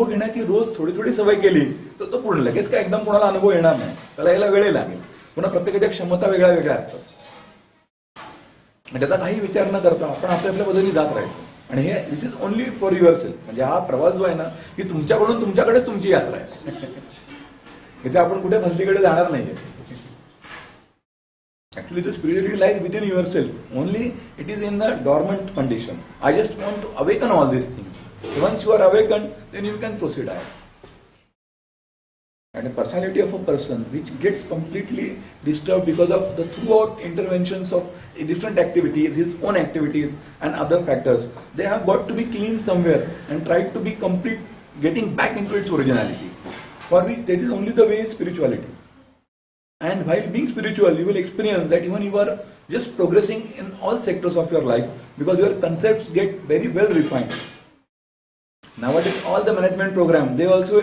अनुभव घेण्याची रोज थोडी थोडी सवय केली तर तो पूर्ण लगेच काय एकदम कोणाला अनुभव येणार नाही, त्याला यायला वेळ लागेल. पुन्हा प्रत्येकाच्या क्षमता वेगळ्या वेगळ्या असतात. त्याचा काही विचार न करता आपण आपल्या पद्धतीने जात राहायचो. आणि हे this is only for yourself. म्हणजे हा प्रवास जो आहे ना की तुमच्याकडून तुमच्याकडेच तुमची यात्रा आहे. इथे आपण कुठे भलतीकडे जाणार नाहीये. Actually, the spirituality lies within yourself. Only it is in the dormant condition. I just want to awaken all these things. Once you are awakened, then you can proceed ahead. And the personality of a person which gets completely disturbed because of the throughout interventions of different activities, his own activities and other factors, they have got to be cleaned somewhere and tried to be complete, getting back into its originality. For which that is only the way is spirituality. And while being spiritual, you will experience that even you are just progressing in all sectors of your life because your concepts get very well refined. Nowadays, all the management programs, they also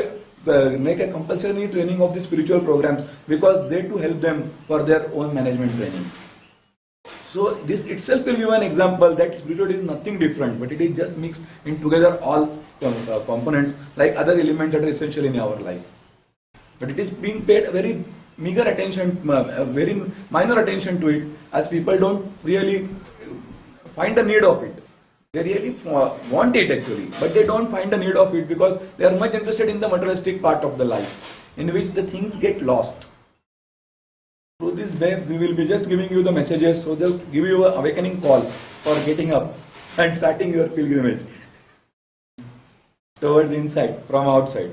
make a compulsory training of the spiritual programs because they too help them for their own management trainings. So this itself will give an example that spirituality is nothing different, but it is just mixed in together all components like other elements that are essential in our life. But it is being paid very meager attention, very minor attention to it, as people don't really find the need of it. They really want it actually, but they don't find the need of it because they are much interested in the materialistic part of the life, in which the things get lost. Through this way, we will be just giving you the messages, so they'll give you an awakening call for getting up and starting your pilgrimage towards inside, from outside.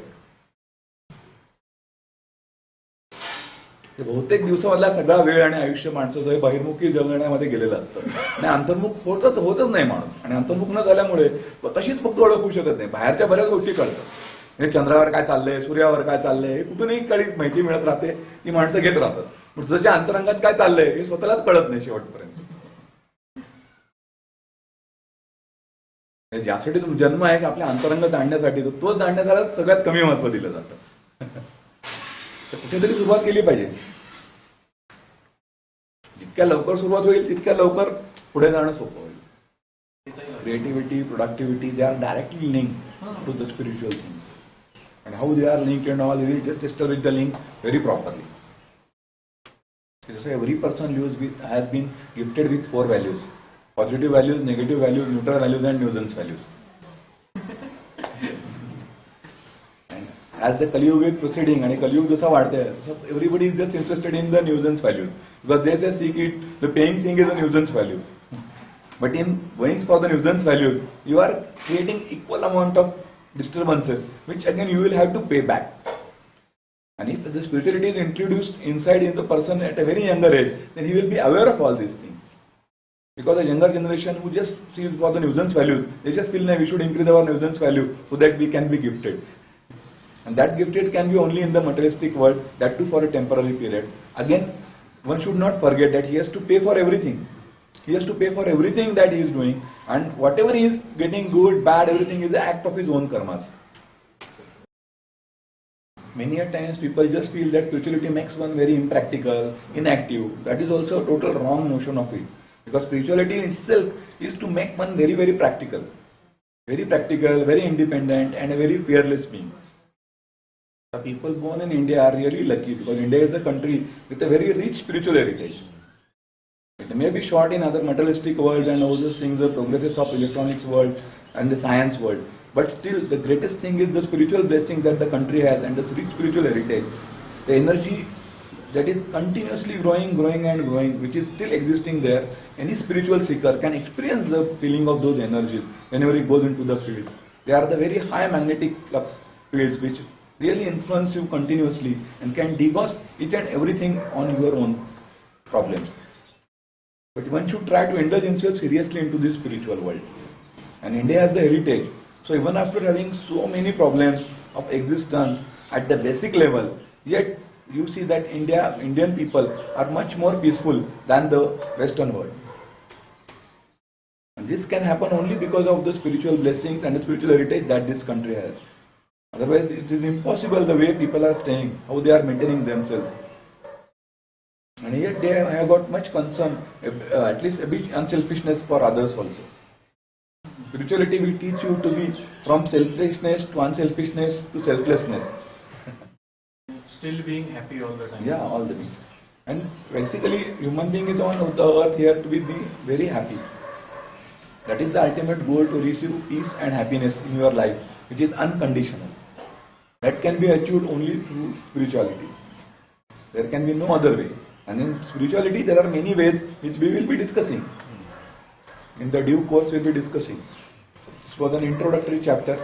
बहुतेक दिवसामधला सगळा वेळ आणि आयुष्य माणसाचं बहिर्मुखी जगण्यामध्ये गेलेलं असतं आणि अंतर्मुख होतच नाही माणूस. आणि अंतर्मुख न झाल्यामुळे तशीच फक्त ओळखू शकत नाही, बाहेरच्या बऱ्याच गोष्टी कळतात. हे चंद्रावर काय चाललंय, सूर्यावर काय चाललंय, हे कुठूनही कळी माहिती मिळत राहते, ती माणसं घेत राहतात. पण तुझ्या अंतरंगात काय चाललंय हे स्वतःलाच कळत नाही शेवटपर्यंत. ज्यासाठी तुम जन्म आहे की आपल्या अंतरंग जाणण्यासाठी, तो जाणण्याला सगळ्यात कमी महत्व दिलं जातं. तर कुठेतरी सुरुवात केली पाहिजे. जितक्या लवकर सुरुवात होईल तितक्या लवकर पुढे जाणं सोपं होईल. Creativity, productivity, they are directly linked to the spiritual things. And how they are linked and all, we will just establish the link very properly. So every person has been gifted with 4 values: positive values, negative values, neutral values and nuisance values. And as the Kali Yuga is proceeding and Kali Yuga जसा वाढते, everybody is just interested in the nuisance values because they say seek it. The paying thing is a nuisance value. But in going for the nuisance values, you are creating equal amount of disturbances, which again you will have to pay back. And if the spirituality is introduced inside in the person at a very younger age, then he will be aware of all these things. Because the younger generation who just sees for the nuisance values, they just feel that we should increase our nuisance value so that we can be gifted. And that gifted can be only in the materialistic world, that too for a temporary period. Again, one should not forget that he has to pay for everything. He has to pay for everything that he is doing, and whatever he is getting, good, bad, everything is the act of his own karmas. Many a times people just feel that spirituality makes one very impractical, inactive. That is also a total wrong notion of it. Because spirituality itself is to make one very, very practical, very independent and a very fearless being. The people born in India are really lucky because India is a country with a very rich spiritual heritage. It may be short in other materialistic world and all those things, the progresses of electronics world and the science world. But still, the greatest thing is the spiritual blessing that the country has and the rich spiritual heritage. The energy that is continuously growing and growing, which is still existing there. Any spiritual seeker can experience the feeling of those energies whenever he goes into the fields. They are the very high magnetic flux fields which really influence you continuously and can degauss each and everything on your own problems. But one should try to indulge himself seriously into this spiritual world. And India has the heritage. So even after having so many problems of existence at the basic level, yet you see that Indian people are much more peaceful than the Western world. And this can happen only because of the spiritual blessings and the spiritual heritage that this country has. Otherwise, it is impossible the way people are staying, how they are maintaining themselves. And yet they have got much concern, at least a bit unselfishness for others also. Spirituality will teach you to be from selfishness to unselfishness to selflessness. Still being happy all the time. Yeah, all the time. And basically, human being is on the earth here to be very happy. That is the ultimate goal, to receive peace and happiness in your life, which is unconditional. That can be achieved only through spirituality. There can be no other way. And in spirituality, there are many ways which we will be discussing. In the due course, we will be discussing. This was an introductory chapter.